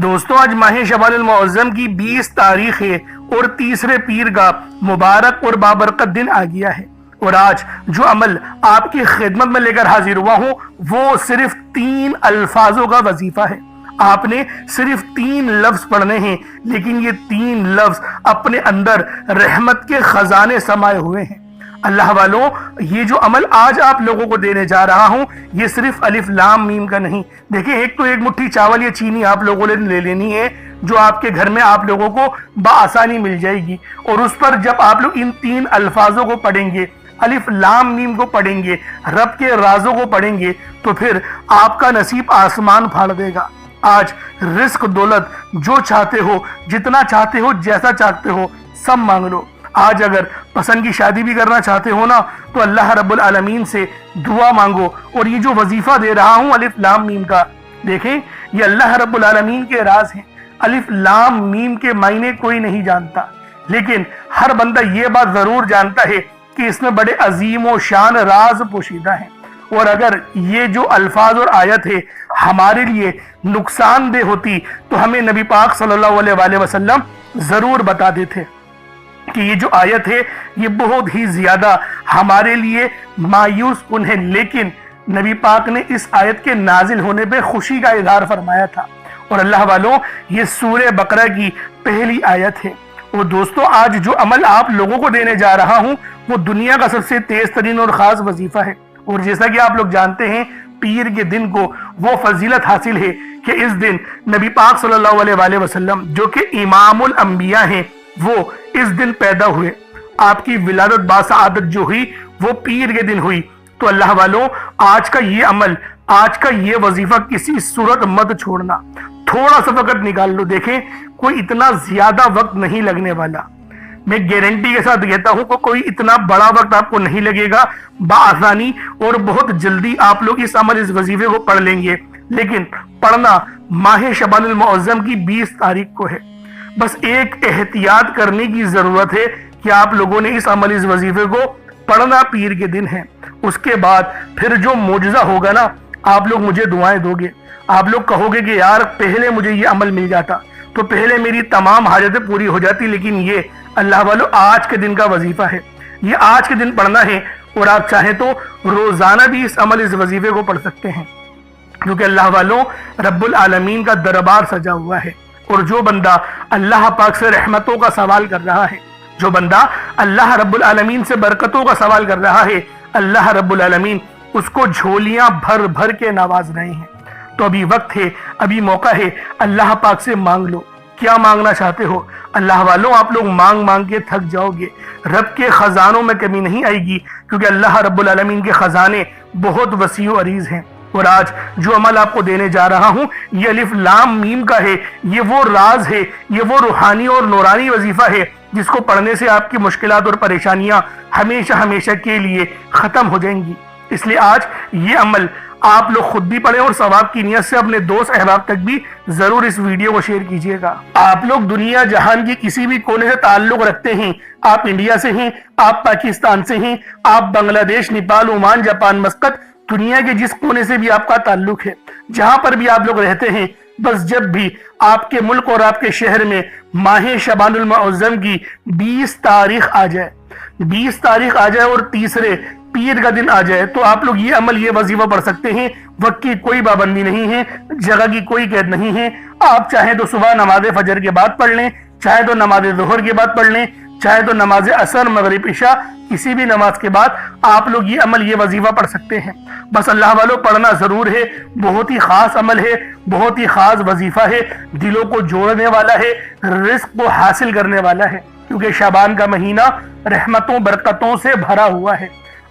دوستوں آج ماہ شعبان المعظم کی 20 تاریخ ہے اور تیسرے پیر کا مبارک اور بابرکت دن آ گیا ہے، اور آج جو عمل آپ کی خدمت میں لے کر حاضر ہوا ہوں وہ صرف 3 الفاظوں کا وظیفہ ہے۔ آپ نے صرف 3 لفظ پڑھنے ہیں، لیکن یہ 3 لفظ اپنے اندر رحمت کے خزانے سمائے ہوئے ہیں۔ اللہ والوں، یہ جو عمل آج آپ لوگوں کو دینے جا رہا ہوں یہ صرف الف لام میم کا نہیں۔ دیکھیں، ایک مٹھی چاول یا چینی آپ لوگوں نے لے لینی ہے جو آپ کے گھر میں آپ لوگوں کو بآسانی مل جائے گی، اور اس پر جب آپ لوگ ان 3 الفاظوں کو پڑھیں گے، الف لام میم کو پڑھیں گے، رب کے رازوں کو پڑھیں گے، تو پھر آپ کا نصیب آسمان پھاڑ دے گا۔ آج رزق دولت جو چاہتے ہو، جتنا چاہتے ہو، جیسا چاہتے ہو، سب مانگ لو۔ آج اگر پسند کی شادی بھی کرنا چاہتے ہو نا تو اللہ رب العالمین سے دعا مانگو، اور یہ جو وظیفہ دے رہا ہوں الف لام میم کا، دیکھیں یہ اللہ رب العالمین کے راز ہیں۔ الف لام میم کے معنی کوئی نہیں جانتا، لیکن ہر بندہ یہ بات ضرور جانتا ہے کہ اس میں بڑے عظیم و شان راز پوشیدہ ہیں، اور اگر یہ جو الفاظ اور آیت ہے ہمارے لیے نقصان دہ ہوتی تو ہمیں نبی پاک صلی اللہ علیہ وآلہ وسلم ضرور بتا دیتے کہ یہ جو آیت ہے یہ بہت ہی زیادہ ہمارے لیے مایوس کن ہے، لیکن نبی پاک نے اس آیت کے نازل ہونے پہ خوشی کا اظہار فرمایا تھا۔ اور اللہ والوں، یہ سورہ بقرہ کی پہلی آیت ہے۔ اور دوستو، آج جو عمل آپ لوگوں کو دینے جا رہا ہوں وہ دنیا کا سب سے تیز ترین اور خاص وظیفہ ہے، اور جیسا کہ آپ لوگ جانتے ہیں پیر کے دن کو وہ فضیلت حاصل ہے کہ اس دن نبی پاک صلی اللہ علیہ وآلہ وسلم جو کہ امام الانبیاء ہیں وہ اس دن پیدا ہوئے۔ آپ کی ولادت باسعادت جو ہوئی وہ پیر کے دن ہوئی۔ تو اللہ والوں، آج کا یہ عمل، آج کا یہ وظیفہ کسی صورت مت چھوڑنا، تھوڑا سا وقت نکال لو۔ دیکھیں، کوئی اتنا زیادہ وقت نہیں لگنے والا، میں گارنٹی کے ساتھ کہتا ہوں کہ کوئی اتنا بڑا وقت آپ کو نہیں لگے گا، بآسانی اور بہت جلدی آپ لوگ اس عمل، اس وظیفے کو پڑھ لیں گے۔ لیکن پڑھنا ماہ شعبان المعظم کی 20 تاریخ کو ہے۔ بس ایک احتیاط کرنے کی ضرورت ہے کہ آپ لوگوں نے اس عمل، اس وظیفے کو پڑھنا پیر کے دن ہے۔ اس کے بعد پھر جو معجزہ ہوگا نا، آپ لوگ مجھے دعائیں دو گے، آپ لوگ کہو گے کہ یار پہلے مجھے یہ عمل مل جاتا تو پہلے میری تمام حاجتیں پوری ہو جاتی، لیکن یہ اللہ والو آج کے دن کا وظیفہ ہے، یہ آج کے دن پڑھنا ہے، اور آپ چاہیں تو روزانہ بھی اس عمل، اس وظیفے کو پڑھ سکتے ہیں، کیونکہ اللہ والوں رب العالمین کا دربار سجا ہوا ہے۔ اور جو بندہ اللہ پاک سے رحمتوں کا سوال کر رہا ہے، جو بندہ اللہ رب العالمین سے برکتوں کا سوال کر رہا ہے، اللہ رب العالمین اس کو جھولیاں بھر بھر کے نواز رہے ہیں۔ تو ابھی وقت ہے، ابھی موقع ہے، اللہ پاک سے مانگ لو۔ کیا مانگنا چاہتے ہو؟ اللہ والوں، آپ لوگ مانگ مانگ کے تھک جاؤ گے، رب کے خزانوں میں کمی نہیں آئے گی، کیونکہ اللہ رب العالمین کے خزانے بہت وسیع و عریض ہیں۔ اور آج جو عمل آپ کو دینے جا رہا ہوں یہ الف لام میم کا ہے، یہ وہ راز ہے، یہ وہ روحانی اور نورانی وظیفہ ہے جس کو پڑھنے سے آپ کی مشکلات اور پریشانیاں ہمیشہ ہمیشہ کے لیے ختم ہو جائیں گی۔ اس لیے آج یہ عمل آپ لوگ خود بھی پڑھیں، اور ثواب کی نیت سے اپنے دوست احباب تک بھی ضرور اس ویڈیو کو شیئر کیجیے گا۔ آپ لوگ دنیا جہان کی کسی بھی کونے سے تعلق رکھتے ہیں، آپ انڈیا سے ہیں، آپ پاکستان سے ہیں، آپ بنگلہ دیش، نیپال، عمان، جاپان، مسقط، دنیا کے جس کونے سے بھی آپ کا تعلق ہے، جہاں پر بھی آپ لوگ رہتے ہیں، بس جب بھی آپ کے ملک اور آپ کے شہر میں ماہ شعبان المعظم کی 20 تاریخ آ جائے، 20 تاریخ آ جائے اور تیسرے پیر کا دن آ جائے، تو آپ لوگ یہ عمل، یہ وظیفہ پڑھ سکتے ہیں۔ وقت کی کوئی پابندی نہیں ہے، جگہ کی کوئی قید نہیں ہے۔ آپ چاہیں تو صبح نماز فجر کے بعد پڑھ لیں، چاہے تو نماز ظہر کے بعد پڑھ لیں، چاہے تو نماز عصر، مغرب، عشاء، کسی بھی نماز کے بعد آپ لوگ یہ عمل، یہ وظیفہ پڑھ سکتے ہیں۔ بس اللہ والوں، پڑھنا ضرور ہے، بہت ہی خاص عمل ہے، بہت ہی خاص وظیفہ ہے، دلوں کو جوڑنے والا ہے، رزق کو حاصل کرنے والا ہے، کیونکہ شعبان کا مہینہ رحمتوں برکتوں سے بھرا ہوا ہے۔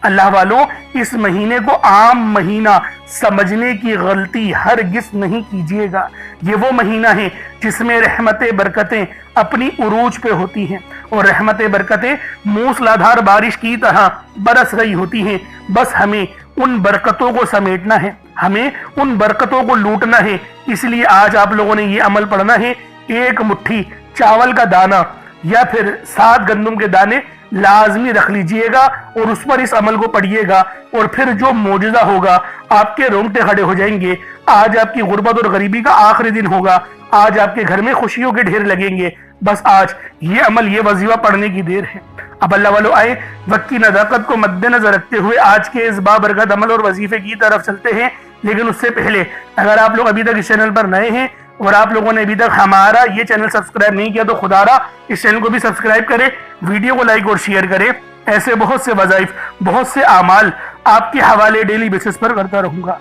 اللہ والوں، اس مہینے کو عام مہینہ سمجھنے کی غلطی ہرگز نہیں کیجیے گا۔ یہ وہ مہینہ ہے جس میں رحمتیں برکتیں اپنی عروج پہ ہوتی ہیں، اور رحمتیں برکتیں موسلادھار بارش کی طرح برس رہی ہوتی ہیں۔ بس ہمیں ان برکتوں کو سمیٹنا ہے، ہمیں ان برکتوں کو لوٹنا ہے۔ اس لیے آج آپ لوگوں نے یہ عمل پڑھنا ہے۔ ایک مٹھی چاول کا دانہ یا پھر 7 گندم کے دانے لازمی رکھ لیجئے گا، اور اس پر اس عمل کو پڑھیے گا، اور پھر جو معجزہ ہوگا، آپ کے رونگٹے کھڑے ہو جائیں گے، آج آپ کی غربت اور غریبی کا آخری دن ہوگا، آج آپ کے گھر میں خوشیوں کے ڈھیر لگیں گے، بس آج یہ عمل، یہ وظیفہ پڑھنے کی دیر ہے۔ اب اللہ والو آئے وقت کی نزاکت کو مد نظر رکھتے ہوئے آج کے اس بابرکت عمل اور وظیفے کی طرف چلتے ہیں، لیکن اس سے پہلے اگر آپ لوگ ابھی تک اس چینل پر نئے ہیں اور آپ لوگوں نے ابھی تک ہمارا یہ چینل سبسکرائب نہیں کیا تو خدا را اس چینل کو بھی سبسکرائب کرے، ویڈیو کو لائک اور شیئر کرے۔ ایسے بہت سے وظائف، بہت سے اعمال آپ کے حوالے ڈیلی بیسس پر کرتا رہوں گا۔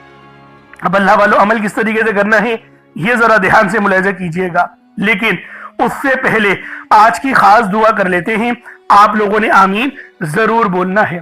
اب اللہ والو عمل کس طریقے سے کرنا ہے یہ ذرا دھیان سے ملاحظہ کیجئے گا، لیکن اس سے پہلے آج کی خاص دعا کر لیتے ہیں۔ آپ لوگوں نے آمین ضرور بولنا ہے۔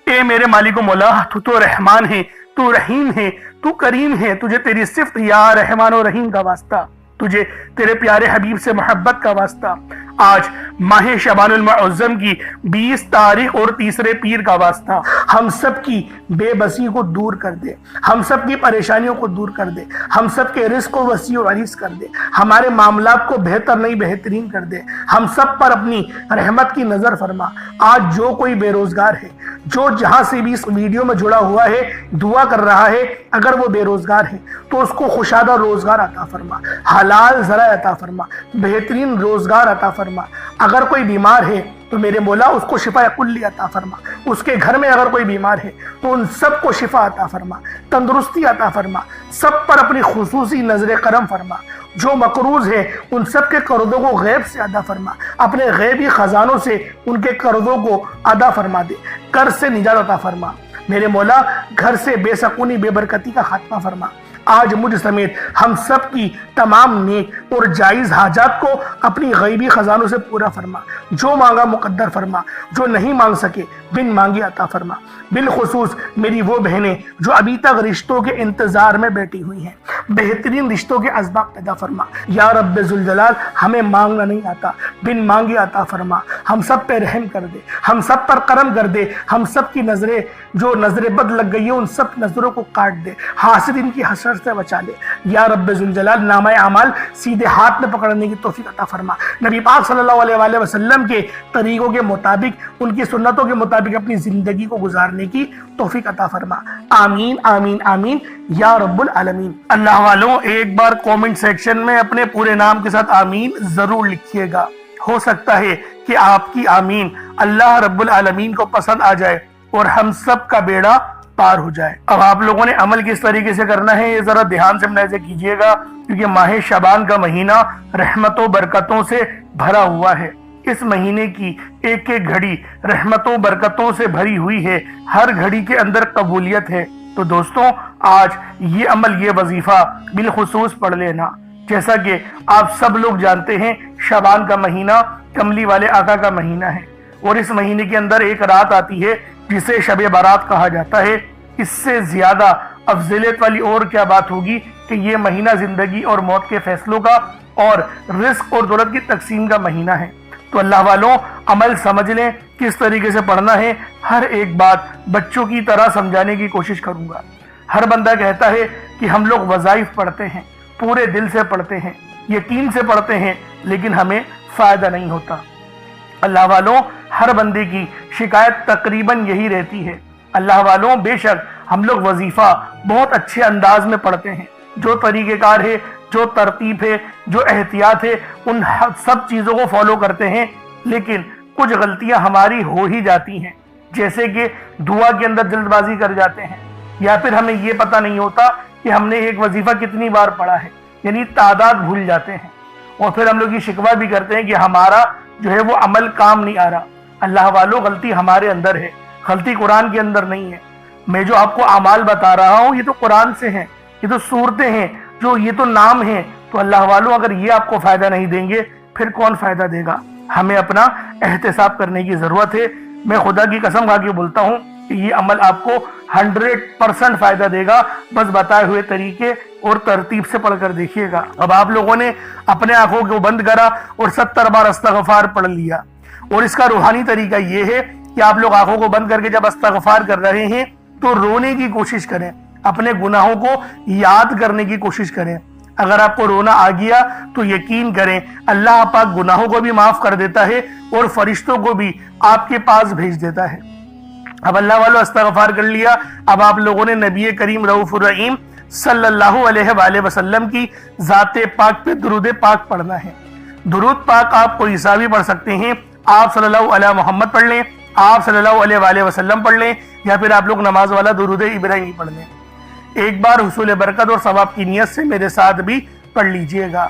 اے میرے مالک و مولا، تو رحمان ہے، تو رحیم ہے، تو کریم ہے، تجھے تیری صفت یا رحمان و رحیم کا واسطہ، تجھے تیرے پیارے حبیب سے محبت کا واسطہ، آج ماہ شعبان المعظم کی 20 تاریخ اور تیسرے پیر کا واسطہ، ہم سب کی بے بسی کو دور کر دے، ہم سب کی پریشانیوں کو دور کر دے، ہم سب کے رزق کو وسیع و عریض کر دے، ہمارے معاملات کو بہتر نہیں بہترین کر دے، ہم سب پر اپنی رحمت کی نظر فرما۔ آج جو کوئی بے روزگار ہے، جو جہاں سے بھی اس ویڈیو میں جڑا ہوا ہے دعا کر رہا ہے، اگر وہ بے روزگار ہے تو اس کو خوشادہ روزگار عطا فرما، حلال ذرائع عطا فرما، بہترین روزگار عطا فرما۔ اگر کوئی بیمار ہے تو میرے مولا اس کو شفا کلی عطا فرما، اس کے گھر میں اگر کوئی بیمار ہے تو ان سب کو شفا عطا فرما، تندرستی عطا فرما، سب پر اپنی خصوصی نظر کرم فرما۔ جو مقروض ہے ان سب کے قرضوں کو غیب سے ادا فرما، اپنے غیبی خزانوں سے ان کے قرضوں کو ادا فرما دے، قرض سے نجات عطا فرما۔ میرے مولا گھر سے بے سکونی بے برکتی کا خاتمہ فرما۔ آج مجھ سمیت ہم سب کی تمام نیک اور جائز حاجات کو اپنی غیبی خزانوں سے پورا فرما، جو مانگا مقدر فرما، جو نہیں مانگ سکے بن مانگے عطا فرما۔ بالخصوص میری وہ بہنیں جو ابھی تک رشتوں کے انتظار میں بیٹھی ہوئی ہیں، بہترین رشتوں کے اسباب پیدا فرما۔ یا رب ذوالجلال، ہمیں مانگنا نہیں آتا، بن مانگے عطا فرما۔ ہم سب پہ رحم کر دے، ہم سب پر کرم کر دے، ہم سب کی نظریں جو نظر بد لگ گئی ہیں ان سب نظروں کو کاٹ دے، حاسدین کی حسرت سے بچا لے۔ یا رب ذوالجلال، نامہ اعمال سیدھے ہاتھ میں پکڑنے کی توفیق عطا فرما۔ نبی پاک صلی اللہ علیہ وآلہ وسلم کے طریقوں کے مطابق، ان کی سنتوں کے مطابق اپنی زندگی کو گزارنے کی توفیق عطا فرما۔ آمین آمین آمین یا رب العالمین۔ اللہ والوں، ایک بار کومنٹ سیکشن میں اپنے پورے نام کے ساتھ آمین ضرور لکھیے گا، ہو سکتا ہے کہ آپ کی آمین اللہ رب العالمین کو پسند آ جائے اور ہم سب کا بیڑا پار ہو جائے۔ اب آپ لوگوں نے عمل کس طریقے سے کرنا ہے یہ ذرا دھیان سے ملاحظہ کیجئے گا، کیونکہ ماہ شعبان کا مہینہ رحمتوں برکتوں سے بھرا ہوا ہے۔ اس مہینے کی ایک ایک گھڑی رحمتوں برکتوں سے بھری ہوئی ہے، ہر گھڑی کے اندر قبولیت ہے۔ تو دوستوں، آج یہ عمل، یہ وظیفہ بالخصوص پڑھ لینا۔ جیسا کہ آپ سب لوگ جانتے ہیں، شعبان کا مہینہ کملی والے آقا کا مہینہ ہے، اور اس مہینے کے اندر ایک رات آتی ہے جسے شب برات کہا جاتا ہے۔ اس سے زیادہ افضلیت والی اور کیا بات ہوگی کہ یہ مہینہ زندگی اور موت کے فیصلوں کا اور رزق اور دولت کی تقسیم کا مہینہ ہے۔ تو اللہ والوں، عمل سمجھ لیں کس طریقے سے پڑھنا ہے۔ ہر ایک بات بچوں کی طرح سمجھانے کی کوشش کروں گا۔ ہر بندہ کہتا ہے کہ ہم لوگ وظائف پڑھتے ہیں، پورے دل سے پڑھتے ہیں، یقین سے پڑھتے ہیں، لیکن ہمیں فائدہ نہیں ہوتا۔ اللہ والوں، ہر بندے کی شکایت تقریباً یہی رہتی ہے۔ اللہ والوں، بے شک ہم لوگ وظیفہ بہت اچھے انداز میں پڑھتے ہیں، جو طریقہ کار ہے، جو ترتیب ہے، جو احتیاط ہے، ان سب چیزوں کو فالو کرتے ہیں، لیکن کچھ غلطیاں ہماری ہو ہی جاتی ہیں، جیسے کہ دعا کے اندر جلد بازی کر جاتے ہیں، یا پھر ہمیں یہ پتہ نہیں ہوتا کہ ہم نے ایک وظیفہ کتنی بار پڑھا ہے، یعنی تعداد بھول جاتے ہیں، اور پھر ہم لوگ یہ شکوہ بھی کرتے ہیں کہ ہمارا جو ہے وہ عمل کام نہیں آ رہا۔ اللہ والوں، غلطی ہمارے اندر ہے، غلطی قرآن کے اندر نہیں ہے۔ میں جو آپ کو اعمال بتا رہا ہوں یہ تو قرآن سے ہیں، یہ تو صورتیں ہیں، جو یہ تو نام ہیں۔ تو اللہ والوں، اگر یہ آپ کو فائدہ نہیں دیں گے پھر کون فائدہ دے گا؟ ہمیں اپنا احتساب کرنے کی ضرورت ہے۔ میں خدا کی قسم کھا کے بولتا ہوں کہ یہ عمل آپ کو 100% فائدہ دے گا، بس بتائے ہوئے طریقے اور ترتیب سے پڑھ کر دیکھیے گا۔ اب آپ لوگوں نے اپنے آنکھوں کو بند کرا اور 70 بار استغفار پڑھ لیا، اور اس کا روحانی طریقہ یہ ہے کہ آپ لوگ آنکھوں کو بند کر کے جب استغفار کر رہے ہیں تو رونے کی کوشش کریں، اپنے گناہوں کو یاد کرنے کی کوشش کریں۔ اگر آپ کو رونا آ گیا تو یقین کریں اللہ پاک گناہوں کو بھی معاف کر دیتا ہے اور فرشتوں کو بھی آپ کے پاس بھیج دیتا ہے۔ اب اللہ والوں، استغفار کر لیا۔ اب آپ لوگوں نے نبی کریم رؤوف الرحیم صلی اللہ علیہ وآلہ وسلم کی ذات پاک پہ درود پاک پڑھنا ہے۔ درود پاک آپ کوئی سا بھی پڑھ سکتے ہیں، آپ صلی اللہ علیہ محمد پڑھ لیں، آپ صلی اللہ علیہ وآلہ وسلم پڑھ لیں، یا پھر آپ لوگ نماز والا درود ابراہیمی پڑھ لیں۔ ایک بار حصول برکت اور ثواب کی نیت سے میرے ساتھ بھی پڑھ لیجئے گا۔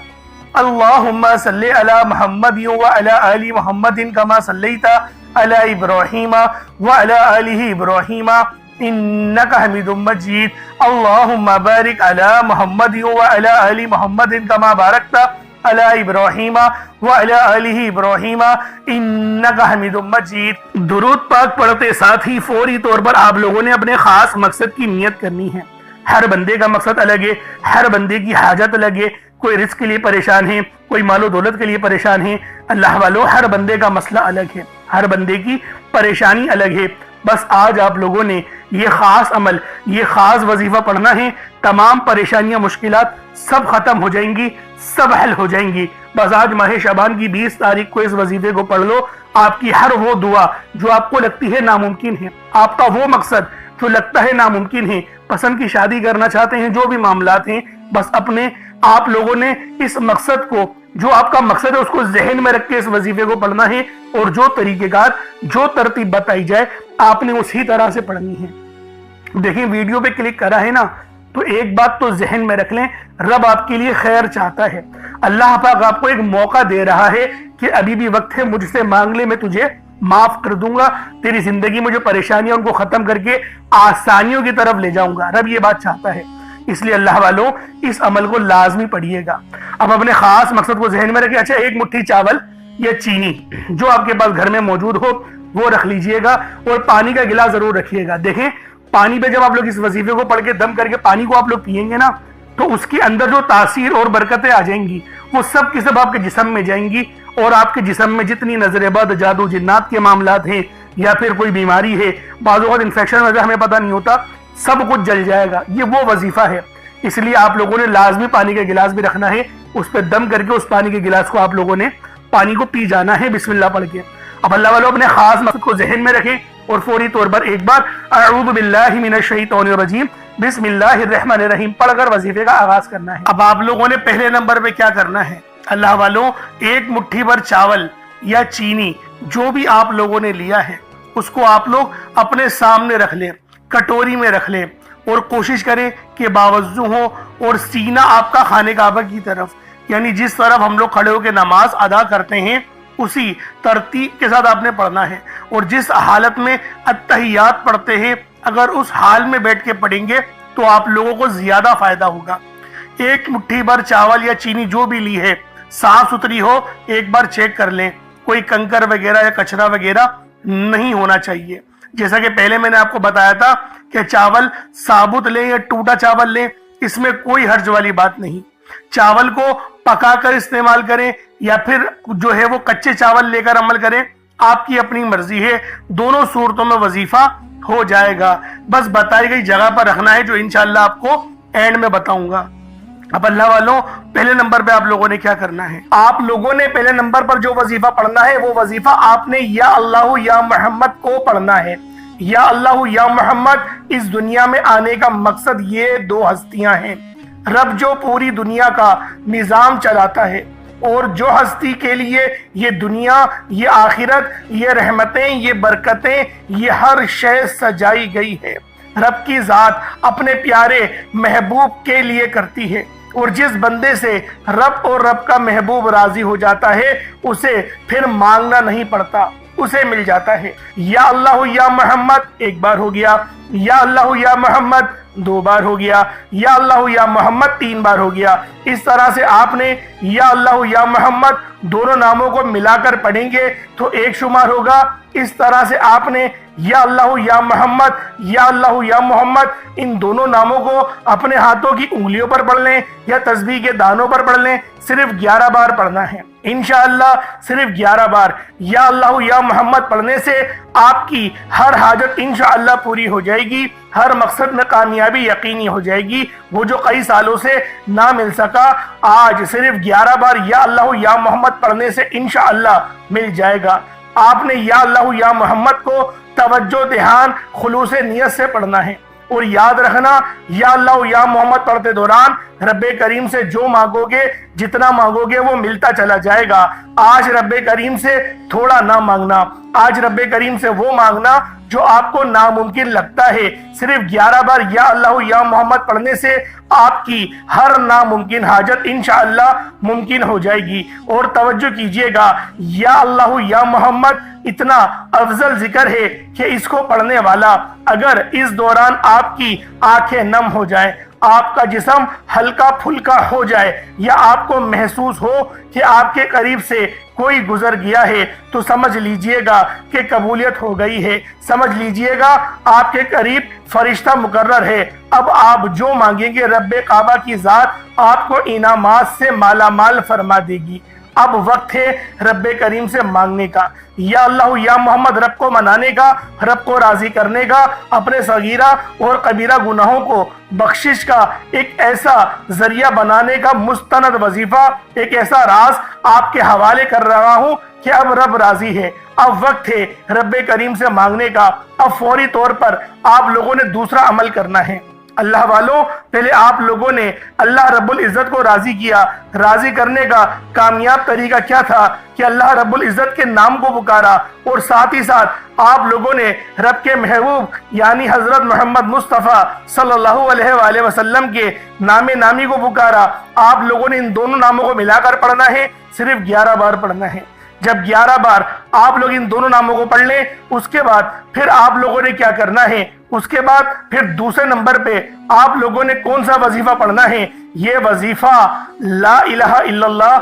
اللہم صلی علی محمد وعلی آل محمد کما صلیت علی ابراہیم وعلی آل ابراہیم انکا حمید مجید۔ اللہم بارک علی محمد وعلی آل محمد کما بارکت علی ابراہیم وعلی آل ابراہیم انکا حمید مجید۔ درود پاک پڑھتے ساتھ ہی فوری طور پر آپ لوگوں نے اپنے خاص مقصد کی نیت کرنی ہے۔ ہر بندے کا مقصد الگ ہے، ہر بندے کی حاجت الگ ہے، کوئی رزق کے لیے پریشان ہے، کوئی مال و دولت کے لیے پریشان ہے۔ اللہ والو، ہر بندے کا مسئلہ الگ ہے، ہر بندے کی پریشانی الگ ہے۔ بس آج آپ لوگوں نے یہ خاص عمل، یہ خاص وظیفہ پڑھنا ہے، تمام پریشانیاں مشکلات سب ختم ہو جائیں گی، سب حل ہو جائیں گی۔ بس آج ماہ شعبان کی 20 تاریخ کو اس وظیفے کو پڑھ لو، آپ کی ہر وہ دعا جو آپ کو لگتی ہے ناممکن ہے، آپ کا وہ مقصد جو لگتا ہے ناممکن ہے، پسند کی شادی کرنا چاہتے ہیں، جو بھی معاملات ہیں، بس اپنے آپ لوگوں نے اس مقصد کو، جو آپ کا مقصد ہے، اس کو ذہن میں رکھ کے اس وظیفے کو پڑھنا ہے، اور جو طریقہ کار، جو ترتیب بتائی جائے آپ نے اسی طرح سے پڑھنی ہے۔ دیکھیں ویڈیو پہ کلک کرا ہے نا، تو ایک بات تو ذہن میں رکھ لیں، رب آپ کے لیے خیر چاہتا ہے۔ اللہ پاک آپ کو ایک موقع دے رہا ہے کہ ابھی بھی وقت ہے، مجھ سے مانگ لے، میں تجھے معاف کر دوں گا، تیری زندگی میں جو پریشانیاں ان کو ختم کر کے آسانیوں کی طرف لے جاؤں گا۔ رب یہ بات چاہتا ہے، اس لیے اللہ والوں اس عمل کو لازمی پڑھیے گا۔ اب اپنے خاص مقصد کو ذہن میں رکھیں۔ اچھا، ایک مٹھی چاول یا چینی جو آپ کے پاس گھر میں موجود ہو وہ رکھ لیجئے گا، اور پانی کا گلاس ضرور رکھیے گا۔ دیکھیں پانی پہ جب آپ لوگ اس وظیفے کو پڑھ کے دم کر کے پانی کو آپ لوگ پیئیں گے نا، تو اس کے اندر جو تاثیر اور برکتیں آ جائیں گی وہ سب کی سب آپ کے جسم میں جائیں گی، اور آپ کے جسم میں جتنی نظر بد، جادو جنات کے معاملات ہیں، یا پھر کوئی بیماری ہے، بعض اوقات انفیکشن وجہ ہمیں پتہ نہیں ہوتا، سب کچھ جل جائے گا۔ یہ وہ وظیفہ ہے، اس لیے آپ لوگوں نے لازمی پانی کا گلاس بھی رکھنا ہے، اس پہ دم کر کے اس پانی کے گلاس کو آپ لوگوں نے پانی کو پی جانا ہے بسم اللہ پڑھ کے۔ اب اللہ والوں اپنے خاص مقصد کو ذہن میں رکھیں، اور فوری طور پر ایک بار اعوذ باللہ من الشیطان الرجیم بسم اللہ الرحمن الرحیم پڑھ کر وظیفے کا آغاز کرنا ہے۔ اب آپ لوگوں نے پہلے نمبر پہ کیا کرنا ہے، اللہ والوں ایک مٹھی بھر چاول یا چینی جو بھی آپ لوگوں نے لیا ہے اس کو آپ لوگ اپنے سامنے رکھ لیں، کٹوری میں رکھ لیں، اور کوشش کریں کہ باوضو ہو، اور سینہ آپ کا خانہ کعبہ کی طرف، یعنی جس طرف ہم لوگ کھڑے ہو کے نماز ادا کرتے ہیں اسی ترتیب کے ساتھ آپ نے پڑھنا ہے۔ اور جس حالت میں اتحیات پڑھتے ہیں اگر اس حال میں بیٹھ کے پڑھیں گے تو آپ لوگوں کو زیادہ فائدہ ہوگا۔ ایک مٹھی بھر چاول یا چینی جو بھی لی ہے صاف ستھری ہو، ایک بار چیک کر لیں، کوئی کنکر وغیرہ یا کچرا وغیرہ نہیں ہونا چاہیے۔ جیسا کہ پہلے میں نے آپ کو بتایا تھا کہ چاول ثابت لیں یا ٹوٹا چاول لیں، اس میں کوئی حرج والی بات نہیں۔ چاول کو پکا کر استعمال کریں یا پھر جو ہے وہ کچے چاول لے کر عمل کریں، آپ کی اپنی مرضی ہے، دونوں صورتوں میں وظیفہ ہو جائے گا۔ بس بتائی گئی جگہ پر رکھنا ہے، جو انشاءاللہ آپ کو اینڈ میں بتاؤں گا۔ اب اللہ والوں پہلے نمبر پہ آپ لوگوں نے کیا کرنا ہے، آپ لوگوں نے پہلے نمبر پر جو وظیفہ پڑھنا ہے وہ وظیفہ آپ نے یا اللہ یا محمد کو پڑھنا ہے۔ یا اللہ یا محمد اس دنیا میں آنے کا مقصد یہ دو ہستیاں ہیں، رب جو پوری دنیا کا نظام چلاتا ہے، اور جو ہستی کے لیے یہ دنیا، یہ آخرت، یہ رحمتیں، یہ برکتیں، یہ ہر شے سجائی گئی ہے، رب کی ذات اپنے پیارے محبوب کے لیے کرتی ہے، اور جس بندے سے رب اور رب کا محبوب راضی ہو جاتا ہے اسے پھر مانگنا نہیں پڑتا، اسے مل جاتا ہے۔ یا اللہ یا محمد ایک بار ہو گیا، یا اللہ یا محمد دو بار ہو گیا، یا اللہ یا محمد تین بار ہو گیا۔ اس طرح سے آپ نے یا اللہ یا محمد دونوں ناموں کو ملا کر پڑھیں گے تو ایک شمار ہوگا۔ اس طرح سے آپ نے یا اللہ یا محمد، یا اللہ یا محمد ان دونوں ناموں کو اپنے ہاتھوں کی انگلیوں پر پڑھ لیں یا تسبیح کے دانوں پر پڑھ لیں، صرف 11 بار پڑھنا ہے انشاءاللہ، صرف 11 بار یا اللہ یا محمد پڑھنے سے آپ کی ہر حاجت انشاءاللہ پوری ہو جائے گی، ہر مقصد میں کامیابی یقینی ہو جائے گی۔ وہ جو کئی سالوں سے نہ مل سکا آج صرف 11 بار یا اللہ یا محمد پڑھنے سے انشاءاللہ مل جائے گا۔ آپ نے یا اللہ یا محمد کو توجہ دھیان خلوص نیت سے پڑھنا ہے۔ اور یاد رکھنا یا اللہ یا محمد پڑھتے دوران رب کریم سے جو مانگو گے، جتنا مانگو گے وہ ملتا چلا جائے گا۔ آج رب کریم سے تھوڑا نہ مانگنا، آج رب کریم سے وہ مانگنا جو آپ کو ناممکن لگتا ہے۔ صرف 11 بار یا اللہ یا محمد پڑھنے سے آپ کی ہر ناممکن حاجت انشاءاللہ ممکن ہو جائے گی۔ اور توجہ کیجئے گا، یا اللہ یا محمد اتنا افضل ذکر ہے کہ اس کو پڑھنے والا اگر اس دوران آپ کی آنکھیں نم ہو جائیں، آپ کا جسم ہلکا پھلکا ہو جائے، یا آپ کو محسوس ہو کہ آپ کے قریب سے کوئی گزر گیا ہے، تو سمجھ لیجئے گا کہ قبولیت ہو گئی ہے، سمجھ لیجئے گا آپ کے قریب فرشتہ مقرر ہے۔ اب آپ جو مانگیں گے رب کعبہ کی ذات آپ کو انعامات سے مالا مال فرما دے گی۔ اب وقت ہے رب کریم سے مانگنے کا، یا اللہ یا محمد رب کو منانے کا، رب کو راضی کرنے کا، اپنے صغیرہ اور کبیرہ گناہوں کو بخشش کا ایک ایسا ذریعہ بنانے کا مستند وظیفہ، ایک ایسا راز آپ کے حوالے کر رہا ہوں کہ اب رب راضی ہے۔ اب وقت ہے رب کریم سے مانگنے کا۔ اب فوری طور پر آپ لوگوں نے دوسرا عمل کرنا ہے۔ اللہ والوں، پہلے آپ لوگوں نے اللہ رب العزت کو راضی کیا۔ راضی کرنے کا کامیاب طریقہ کیا تھا کہ اللہ رب العزت کے نام کو پکارا، اور ساتھ ہی ساتھ آپ لوگوں نے رب کے محبوب یعنی حضرت محمد مصطفیٰ صلی اللہ علیہ وآلہ وسلم کے نام نامی کو پکارا۔ آپ لوگوں نے ان دونوں ناموں کو ملا کر پڑھنا ہے، صرف 11 بار پڑھنا ہے۔ جب 11 بار آپ لوگ ان دونوں ناموں کو پڑھ لیں، اس کے بعد پھر آپ لوگوں نے کیا کرنا ہے، اس کے بعد پھر دوسرے نمبر پہ آپ لوگوں نے کون سا وظیفہ پڑھنا ہے؟ یہ وظیفہ لا الہ الا اللہ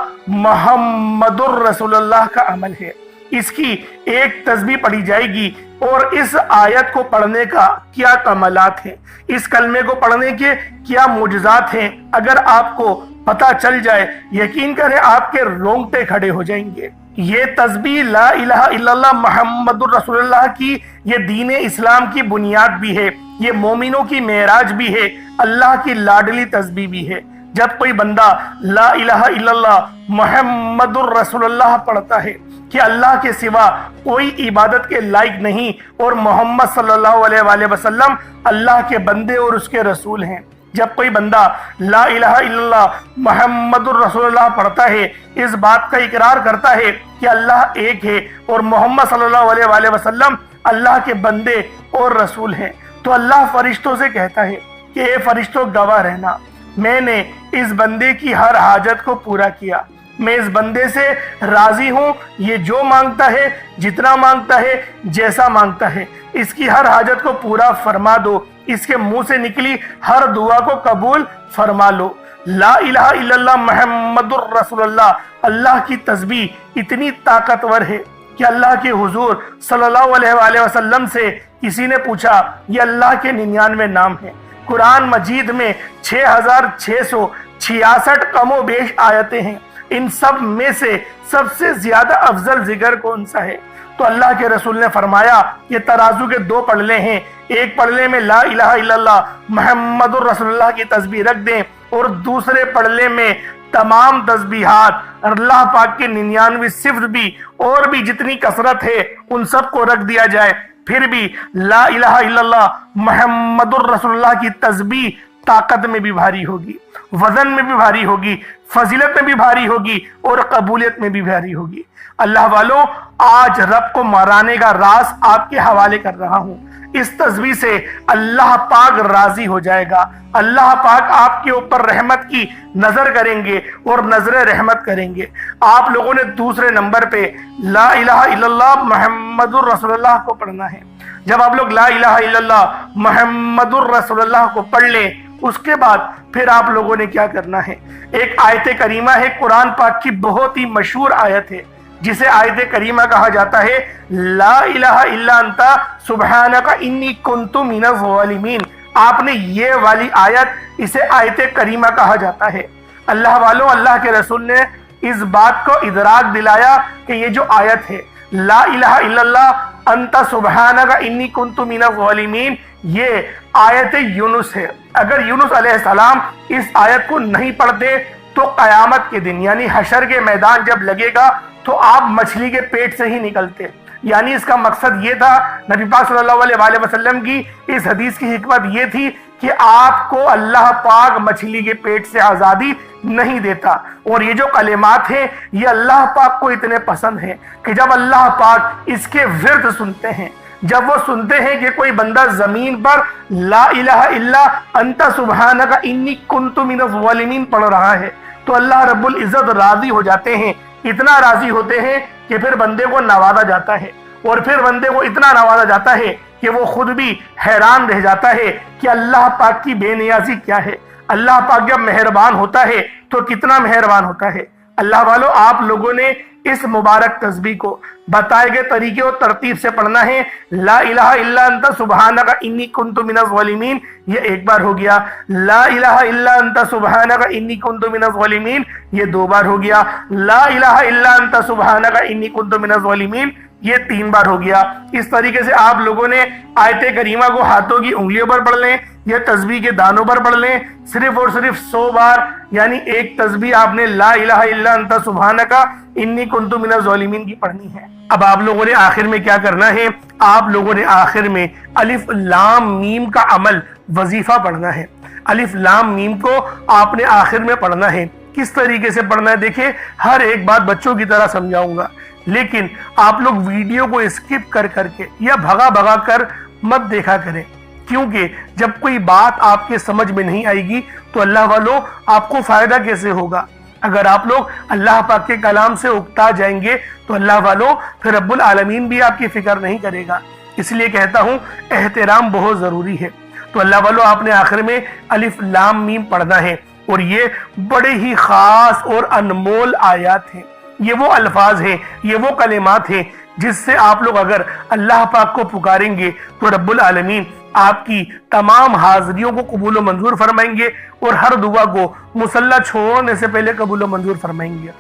محمد الرسول اللہ کا عمل ہے۔ اس کی ایک تسبیح پڑھی جائے گی، اور اس آیت کو پڑھنے کا کیا کمالات ہیں، اس کلمے کو پڑھنے کے کیا معجزات ہیں، اگر آپ کو پتہ چل جائے یقین کریں آپ کے رونگٹے کھڑے ہو جائیں گے۔ یہ تسبیح لا الہ الا اللہ محمد الرسول اللہ کی یہ دین اسلام کی بنیاد بھی ہے، یہ مومنوں کی معراج بھی ہے، اللہ کی لاڈلی تسبیح بھی ہے۔ جب کوئی بندہ لا الہ الا اللہ محمد الرسول اللہ پڑھتا ہے کہ اللہ کے سوا کوئی عبادت کے لائق نہیں، اور محمد صلی اللہ علیہ وآلہ وسلم اللہ کے بندے اور اس کے رسول ہیں، جب کوئی بندہ لا الہ الا اللہ محمد الرسول اللہ پڑھتا ہے، اس بات کا اقرار کرتا ہے کہ اللہ ایک ہے اور محمد صلی اللہ علیہ وآلہ وسلم اللہ کے بندے اور رسول ہیں، تو اللہ فرشتوں سے کہتا ہے کہ اے فرشتوں گواہ رہنا، میں نے اس بندے کی ہر حاجت کو پورا کیا، میں اس بندے سے راضی ہوں، یہ جو مانگتا ہے، جتنا مانگتا ہے، جیسا مانگتا ہے، اس کی ہر حاجت کو پورا فرما دو، اس کے منہ سے نکلی ہر دعا کو قبول فرما لو۔ لا الہ الا اللہ محمد الرسول اللہ، اللہ کی تسبیح اتنی طاقتور ہے کہ اللہ کے حضور صلی اللہ علیہ وآلہ وسلم سے کسی نے پوچھا، یہ اللہ کے 99 نام ہیں، قرآن مجید میں 6666 کم و بیش آیتیں ہیں، ان سب میں سے سب سے زیادہ افضل ذکر کون سا ہے؟ تو اللہ کے رسول نے فرمایا یہ ترازو کے 2 پلڑے ہیں، ایک پلڑے میں لا الہ الا اللہ محمد الرسول اللہ کی تسبیح رکھ دیں، اور دوسرے پلڑے میں تمام تسبیحات اللہ پاک کے 99 صفر بھی اور بھی جتنی کثرت ہے ان سب کو رکھ دیا جائے، پھر بھی لا الہ الا اللہ محمد الرسول اللہ کی تسبیح طاقت میں بھی بھاری ہوگی، وزن میں بھی بھاری ہوگی، فضیلت میں بھی بھاری ہوگی، اور قبولیت میں بھی بھاری ہوگی۔ اللہ والوں، آج رب کو مرانے کا راز آپ کے حوالے کر رہا ہوں۔ اس تسبیح سے اللہ پاک راضی ہو جائے گا، اللہ پاک آپ کے اوپر رحمت کی نظر کریں گے اور نظر رحمت کریں گے۔ آپ لوگوں نے دوسرے نمبر پہ لا الہ الا اللہ محمد الرسول اللہ کو پڑھنا ہے۔ جب آپ لوگ لا الہ الا اللہ محمد الرسول اللہ کو پڑھ لیں، اس کے بعد پھر آپ لوگوں نے کیا کرنا ہے؟ ایک آیت کریمہ ہے، قرآن پاک کی بہت ہی مشہور آیت ہے، جسے آیت کریمہ کہا جاتا ہے، لا الہ الا انت سبحانک انی کنت من الظالمین۔ آپ نے یہ والی آیت، اسے آیت کریمہ کہا جاتا ہے۔ اللہ والوں، اللہ کے رسول نے اس بات کو ادراک دلایا کہ یہ جو آیت ہے لا الہ الا اللہ انت سبحانک انی کنت من الظالمین، یہ آیت یونس ہے۔ اگر یونس علیہ السلام اس آیت کو نہیں پڑھتے تو قیامت کے دن یعنی حشر کے میدان جب لگے گا تو آپ مچھلی کے پیٹ سے ہی نکلتے، یعنی اس کا مقصد یہ تھا، نبی پاک صلی اللہ علیہ وآلہ وسلم کی اس حدیث کی حکمت یہ تھی کہ آپ کو اللہ پاک مچھلی کے پیٹ سے آزادی نہیں دیتا۔ اور یہ جو کلمات ہیں یہ اللہ پاک کو اتنے پسند ہیں کہ جب اللہ پاک اس کے ورد سنتے ہیں، جب وہ سنتے ہیں کہ کوئی بندہ زمین پر لا الہ الا انت سبحانک انی کنت من الظالمین پڑھ رہا ہے، تو اللہ رب العزت راضی ہو جاتے ہیں، اتنا راضی ہوتے ہیں کہ پھر بندے کو نوازا جاتا ہے، اور پھر بندے کو اتنا نوازا جاتا ہے کہ وہ خود بھی حیران رہ جاتا ہے کہ اللہ پاک کی بے نیازی کیا ہے۔ اللہ پاک جب مہربان ہوتا ہے تو کتنا مہربان ہوتا ہے۔ اللہ والو، آپ لوگوں نے اس مبارک تسبیح کو بتائے گئے طریقے اور ترتیب سے پڑھنا ہے۔ لا الہ الا انت سبحانک انی کنت من الظالمین، یہ ایک بار ہو گیا۔ لا الہ الا انت سبحانک انی کنت من الظالمین، یہ 2 بار ہو گیا۔ لا الہ الا انت سبحانک انی کنت من الظالمین، یہ 3 بار ہو گیا۔ اس طریقے سے آپ لوگوں نے آیت کریمہ کو ہاتھوں کی انگلیوں پر پڑھ لیں یا تسبیح کے دانوں پر پڑھ لیں، صرف اور صرف 100 بار، یعنی ایک تسبیح آپ نے لا الہ الا انت سبحانک انی کنت من الظالمین کی پڑھنی ہے۔ اب آپ لوگوں نے آخر میں کیا کرنا ہے؟ آپ لوگوں نے آخر میں الف لام میم کا عمل وظیفہ پڑھنا ہے۔ الف لام میم کو آپ نے آخر میں پڑھنا ہے۔ کس طریقے سے پڑھنا ہے؟ دیکھیں، ہر ایک بات بچوں کی طرح سمجھاؤں گا، لیکن آپ لوگ ویڈیو کو اسکپ کر کے یا بھگا کر مت دیکھا کریں، کیونکہ جب کوئی بات آپ کے سمجھ میں نہیں آئے گی تو اللہ والوں آپ کو فائدہ کیسے ہوگا؟ اگر آپ لوگ اللہ پاک کے کلام سے اکتا جائیں گے تو اللہ والوں پھر رب العالمین بھی آپ کی فکر نہیں کرے گا۔ اس لیے کہتا ہوں احترام بہت ضروری ہے۔ تو اللہ والوں آپ نے آخر میں الف لام میم پڑھنا ہے، اور یہ بڑے ہی خاص اور انمول آیات ہیں، یہ وہ الفاظ ہیں، یہ وہ کلمات ہیں جس سے آپ لوگ اگر اللہ پاک کو پکاریں گے تو رب العالمین آپ کی تمام حاضریوں کو قبول و منظور فرمائیں گے، اور ہر دعا کو مصلی چھوڑنے سے پہلے قبول و منظور فرمائیں گے۔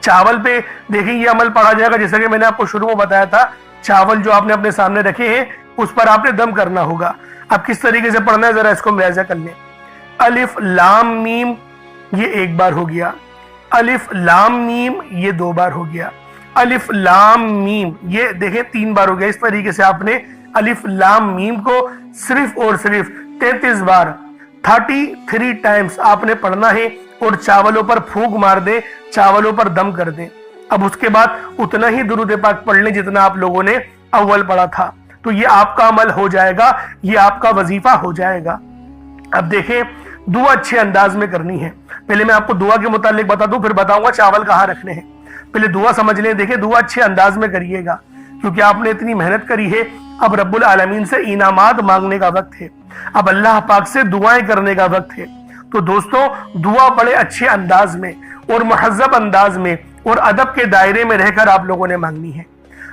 چاول پہ دیکھیں یہ عمل پڑھا جائے گا، جیسا کہ میں نے آپ کو شروع میں بتایا تھا، چاول جو آپ نے اپنے سامنے رکھے ہیں اس پر آپ نے دم کرنا ہوگا۔ اب کس طریقے سے پڑھنا ہے ذرا اس کو ملاحظہ کر لیں۔ الف لام میم، یہ 1 بار ہو گیا۔ الف لام میم، یہ 2 بار ہو گیا۔ الف لام میم، یہ دیکھیں 3 بار ہو گیا۔ اس طریقے سے آپ نے الف لام میم کو صرف اور صرف 33 بار 33 ٹائمز آپ نے پڑھنا ہے، اور چاولوں پر پھونک مار دیں، چاولوں پر دم کر دیں۔ اب اس کے بعد اتنا ہی درود پاک پڑھ لیں جتنا آپ لوگوں نے اول پڑھا تھا، تو یہ آپ کا عمل ہو جائے گا، یہ آپ کا وظیفہ ہو جائے گا۔ اب دیکھیں دعا اچھے انداز میں کرنی ہے۔ پہلے میں آپ کو دعا کے متعلق بتا دوں، پھر بتاؤں گا چاول کہاں رکھنے ہیں۔ پہلے دعا سمجھ لیں۔ دیکھیں دعا اچھے انداز میں کریے گا، کیونکہ آپ نے اتنی محنت کری ہے۔ اب رب العالمین سے انعامات مانگنے کا وقت ہے، اب اللہ پاک سے دعائیں کرنے کا وقت ہے۔ تو دوستو دعا بڑے اچھے انداز میں اور مہذب انداز میں اور ادب کے دائرے میں رہ کر آپ لوگوں نے مانگنی ہے۔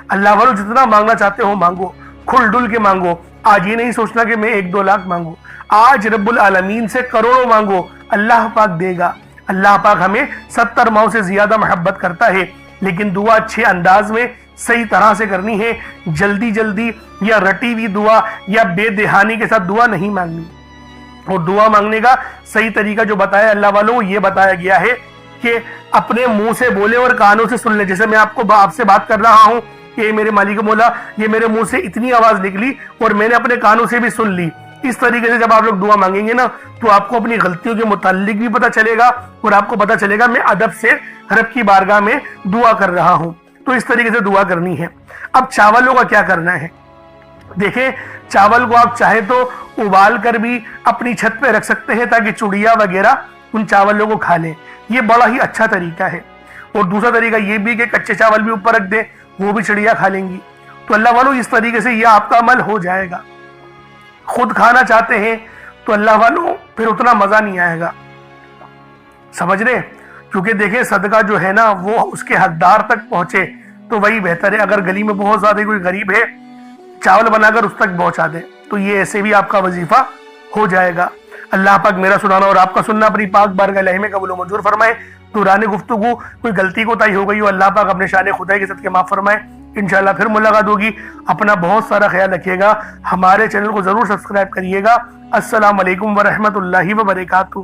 اللہ والو جتنا مانگنا چاہتے ہو مانگو، کھل ڈل کے مانگو۔ آج یہ نہیں سوچنا کہ میں 1-2 لاکھ مانگوں، آج رب العالمین سے کروڑوں مانگو، اللہ پاک دے گا۔ اللہ پاک ہمیں 70 ماؤں سے زیادہ محبت کرتا ہے، لیکن دعا اچھے انداز میں صحیح طرح سے کرنی ہے۔ جلدی یا رٹی ہوئی دعا یا بے دہانی کے ساتھ دعا نہیں مانگنی۔ اور دعا مانگنے کا صحیح طریقہ جو بتایا اللہ والوں، یہ بتایا گیا ہے کہ اپنے منہ سے بولے اور کانوں سے سن لیں۔ جیسے میں آپ سے بات کر رہا ہوں کہ میرے مالک مولا، یہ میرے منہ سے اتنی آواز نکلی اور میں نے اپنے کانوں سے بھی سن لی۔ اس طریقے سے جب آپ لوگ دعا مانگیں گے نا تو آپ کو اپنی غلطیوں کے متعلق بھی پتہ چلے گا، اور آپ کو پتہ چلے گا میں ادب سے رب کی بارگاہ میں دعا کر رہا ہوں۔ تو اس طریقے سے دعا کرنی ہے۔ اب چاولوں کا کیا کرنا ہے؟ دیکھیں چاول کو آپ چاہے تو ابال کر بھی اپنی چھت پہ رکھ سکتے ہیں تاکہ چڑیا وغیرہ ان چاولوں کو کھا لیں، یہ بڑا ہی اچھا طریقہ ہے۔ اور دوسرا طریقہ یہ بھی کہ کچے چاول بھی اوپر رکھ دیں، وہ بھی چڑیا کھا لیں گی۔ تو اللہ والو اس طریقے سے یہ آپ کا عمل ہو جائے گا۔ خود کھانا چاہتے ہیں تو اللہ والو پھر اتنا مزہ نہیں آئے گا، سمجھ رہے؟ کیونکہ دیکھیں صدقہ جو ہے نا وہ اس کے حقدار تک پہنچے تو وہی بہتر ہے۔ اگر گلی میں بہت زیادہ کوئی غریب ہے، چاول بنا کر اس تک پہنچا دیں تو یہ ایسے بھی آپ کا وظیفہ ہو جائے گا۔ اللہ پاک میرا سنانا اور آپ کا سننا اپنی پاک بارگاہ میں قبول و منظور فرمائے۔ دوران گفتگو کوئی غلطی کوتاہی ہو گئی ہو، اللہ پاک اپنے شان خدائی کے صدقے معاف فرمائے۔ انشاءاللہ پھر ملاقات ہوگی۔ اپنا بہت سارا خیال رکھیے گا، ہمارے چینل کو ضرور سبسکرائب کریے گا۔ السلام علیکم ورحمۃ اللہ وبرکاتہ۔